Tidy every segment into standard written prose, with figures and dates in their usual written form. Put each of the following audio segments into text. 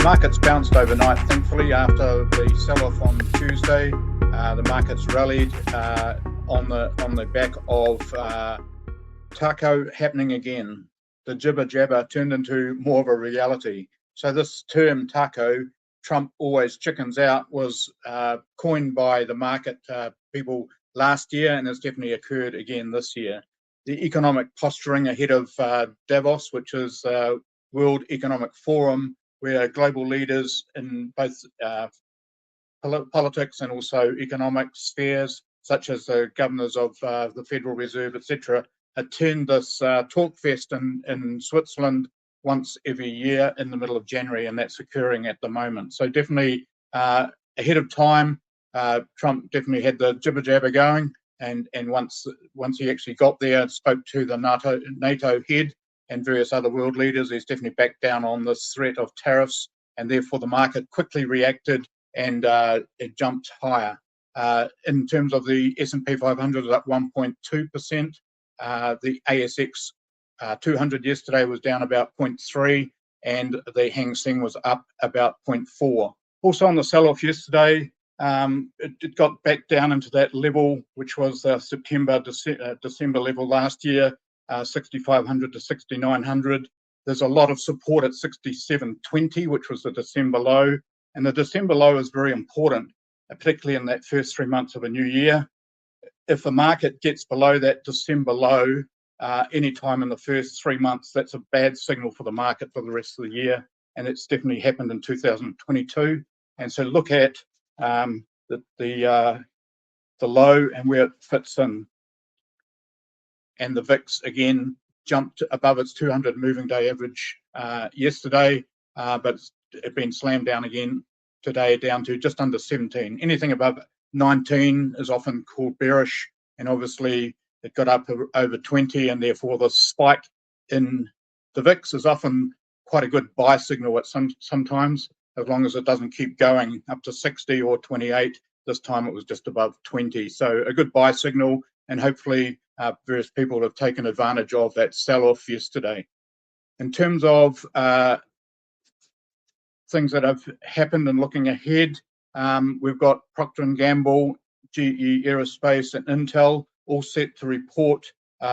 markets bounced overnight, thankfully, after the sell-off on Tuesday. The markets rallied on the back of taco happening again. The jibber jabber turned into more of a reality. So this term taco, Trump always chickens out, was coined by the market people last year, and has definitely occurred again this year. The economic posturing ahead of Davos, which is World Economic Forum, where global leaders in both politics and also economic spheres, such as the governors of the Federal Reserve, etc., had turned this talk fest in Switzerland once every year in the middle of January, and that's occurring at the moment. So definitely ahead of time. Trump definitely had the jibber jabber going, and once he actually got there, spoke to the NATO head and various other world leaders, he's definitely backed down on this threat of tariffs, and therefore the market quickly reacted and it jumped higher. In terms of the S&P 500 is up 1.2%. The ASX 200 yesterday was down about 0.3%, and the Hang Seng was up about 0.4%. Also on the sell-off yesterday, it got back down into that level, which was the December level last year, 6,500 to 6,900. There's a lot of support at 67.20, which was the December low. And the December low is very important, particularly in that first 3 months of a new year. If the market gets below that December low anytime in the first 3 months, that's a bad signal for the market for the rest of the year. And it's definitely happened in 2022. And so look at the low and where it fits in. And the VIX again jumped above its 200 moving day average yesterday, but it's been slammed down again today, down to just under 17. Anything above 19 is often called bearish, and obviously it got up over 20, and therefore the spike in the VIX is often quite a good buy signal at sometimes, as long as it doesn't keep going up to 60 or 28. This time it was just above 20. So a good buy signal, and hopefully various people have taken advantage of that sell-off yesterday. In terms of things that have happened and looking ahead, we've got Procter & Gamble, GE Aerospace and Intel all set to report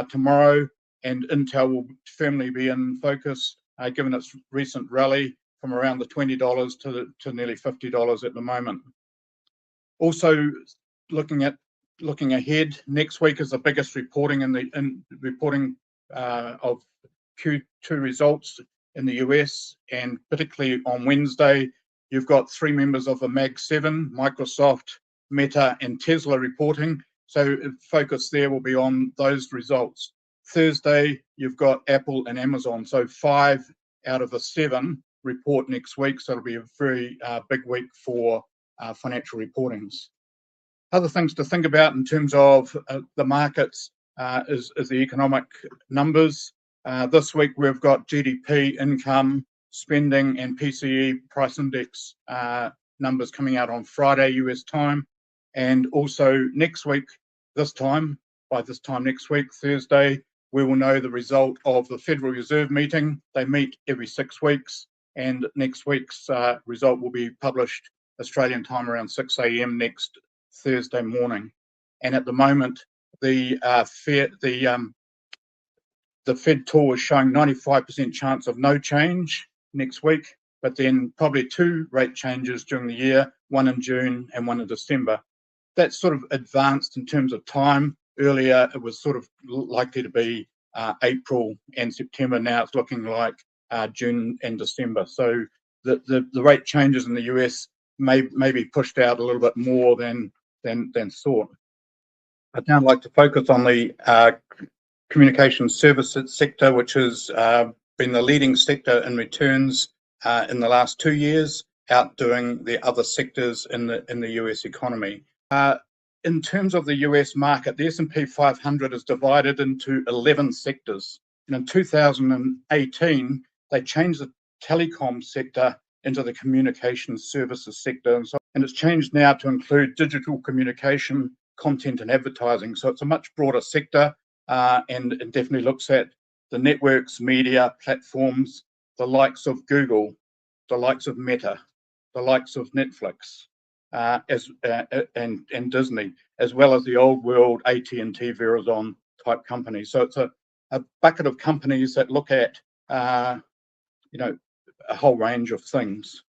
tomorrow, and Intel will firmly be in focus given its recent rally from around the $20 to nearly $50 at the moment. Also looking ahead, next week is the biggest reporting reporting of Q2 results in the US, and particularly on Wednesday, you've got 3 members of the Mag 7, Microsoft, Meta, and Tesla reporting. So focus there will be on those results. Thursday, you've got Apple and Amazon. So 5 out of the 7 report next week. So it'll be a very big week for financial reportings. Other things to think about in terms of the markets is the economic numbers. This week we've got GDP, income, spending, and PCE price index numbers coming out on Friday US time, and also next week by this time next week, Thursday, we will know the result of the Federal Reserve meeting. They meet every 6 weeks, and next week's result will be published Australian time around 6 a.m. next Thursday morning. And at the moment, the Fed tool is showing 95% chance of no change next week, but then probably 2 rate changes during the year, one in June and one in December. That's sort of advanced in terms of time. Earlier, it was sort of likely to be April and September. Now it's looking like June and December. So the rate changes in the US may be pushed out a little bit more than thought. I'd now like to focus on the communication services sector, which has been the leading sector in returns in the last 2 years, outdoing the other sectors in the US economy. In terms of the US market, the S&P 500 is divided into 11 sectors. And in 2018, they changed the telecom sector into the communication services sector. And it's changed now to include digital communication, content and advertising. So it's a much broader sector, and it definitely looks at the networks, media, platforms, the likes of Google, the likes of Meta, the likes of Netflix, and Disney, as well as the old world AT&T, Verizon type companies. So it's a bucket of companies that look at a whole range of things.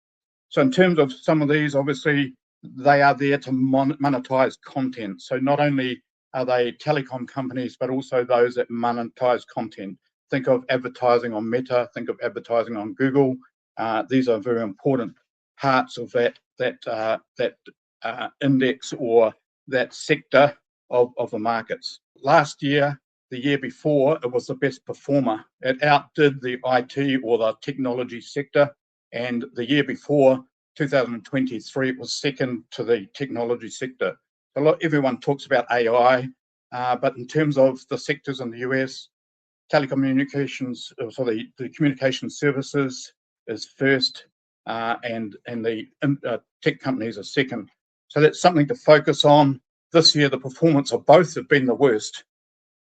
So in terms of some of these, obviously they are there to monetize content. So not only are they telecom companies, but also those that monetize content. Think of advertising on Meta, think of advertising on Google. These are very important parts of that index or that sector of the markets. Last year, the year before, it was the best performer. It outdid the IT or the technology sector. And the year before, 2023, it was second to the technology sector. Everyone talks about AI, but in terms of the sectors in the US, telecommunications, so the communication services is first, and the tech companies are second. So that's something to focus on. This year, the performance of both have been the worst.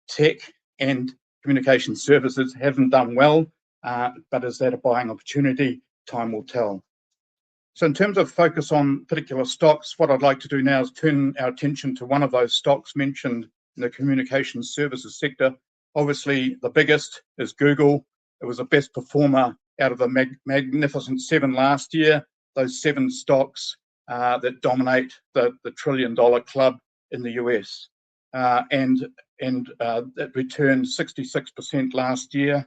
Tech and communication services haven't done well, but is that a buying opportunity? Time will tell. So in terms of focus on particular stocks, what I'd like to do now is turn our attention to one of those stocks mentioned in the communication services sector. Obviously, the biggest is Google. It was the best performer out of the Magnificent Seven last year. Those 7 stocks that dominate the $1 trillion club in the US. And it returned 66% last year.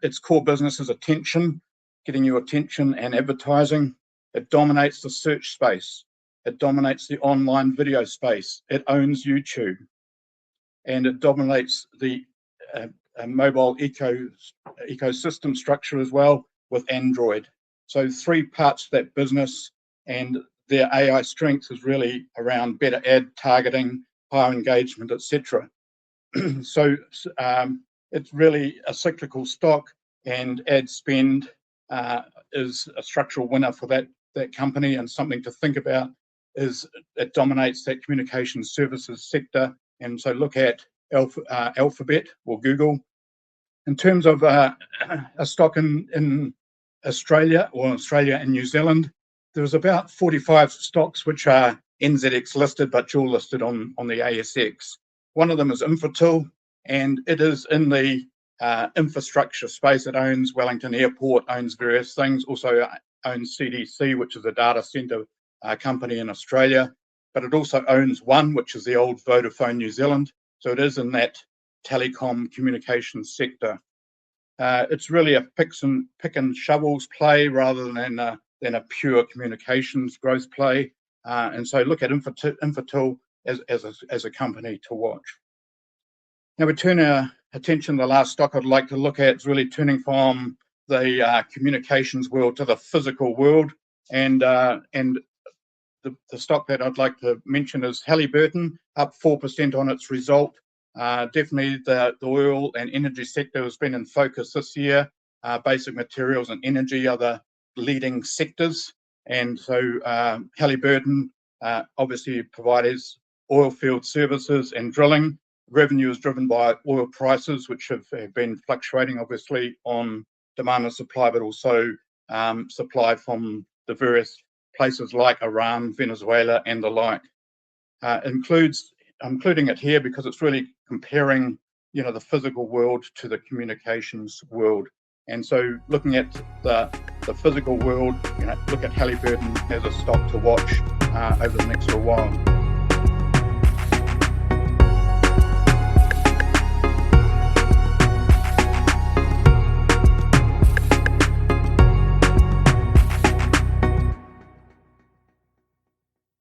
Its core business is attention, getting you attention and advertising. It dominates the search space. It dominates the online video space. It owns YouTube. And it dominates the mobile ecosystem structure as well with Android. So 3 parts of that business, and their AI strength is really around better ad targeting, higher engagement, etc. So it's really a cyclical stock, and ad spend is a structural winner for that company. And something to think about is it dominates that communication services sector. And so look at Alphabet or Google. In terms of a stock in Australia and New Zealand, there's about 45 stocks which are NZX listed, but dual listed on the ASX. One of them is Infratil, and it is in the infrastructure space. It owns Wellington Airport, owns various things, also owns CDC, which is a data center company in Australia, but it also owns One, which is the old Vodafone New Zealand. So it is in that telecom communications sector. It's really a pick and shovels play rather than a pure communications growth play. And so look at Infratil as a company to watch. Now we turn our attention to the last stock I'd like to look at. Is really turning from the communications world to the physical world. And the stock that I'd like to mention is Haliburton, up 4% on its result. Definitely the oil and energy sector has been in focus this year. Basic materials and energy are the leading sectors. And so Haliburton obviously provides oil field services and drilling. Revenue is driven by oil prices, which have been fluctuating obviously on demand and supply, but also supply from the various places like Iran, Venezuela, and the like. I'm including it here because it's really comparing, the physical world to the communications world. And so looking at the physical world, look at Haliburton as a stock to watch over the next little while.